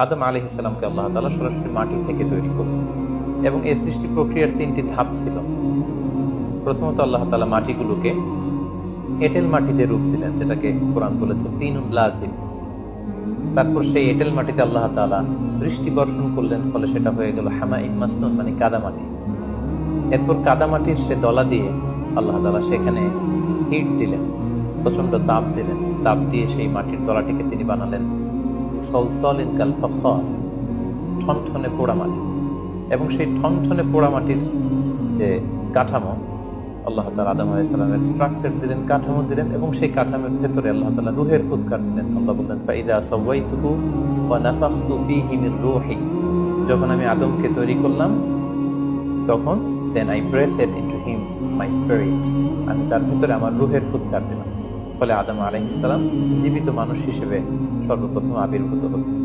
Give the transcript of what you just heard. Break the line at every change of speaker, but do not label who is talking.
আদম আলাইহিস সালামকে আল্লাহ তাআলা সরাসরি মাটি থেকে তৈরি করলেন এবং এই সৃষ্টি প্রক্রিয়ার ৩টি ধাপ ছিল। প্রথমত আল্লাহ তাআলা মাটিগুলোকে এঁটেল মাটিতে রূপ দিলেন, যেটাকে কোরআন বলেছে তিনুন লাযিম। তারপর সেই এঁটেল মাটিতে আল্লাহ তাআলা বৃষ্টি বর্ষণ করলেন, ফলে সেটা হয়ে গেল হামাইন মাসনুন, মানে কাদামাটি। এরপর কাদামাটির সে দলা দিয়ে আল্লাহ তাআলা সেখানে হিট দিলেন, প্রচন্ড তাপ দিলেন। তাপ দিয়ে সেই মাটির দলাটিকে তিনি বানালেন সলসলিন কাল ফাখার, ঠনঠনে পোড়া মাটি। এবং সেই ঠনঠনে পোড়া মাটির যে কাঠামো, আল্লাহ তাআলা আদম আলাইহিস সালামের স্ট্রাকচার দিলেন, কাঠামো দিলেন, এবং সেই কাঠামোর ভেতরে আল্লাহ তাআলা রূহের ফুৎকার দিলেন। আল্লাহ বললেন ফাইদা সাওয়াইতুহু ওয়া নাফাখতু ফীহি মির রূহি, যখন আমি আদমকে তৈরি করলাম তখন then I breathed into him my spirit, আমি তার ভিতরে আমার রূহের ফুৎকার দিলাম। ফলে আদম আলাইহিস সালাম জীবিত মানুষ হিসেবে সর্বপ্রথম আবির্ভূত হলেন।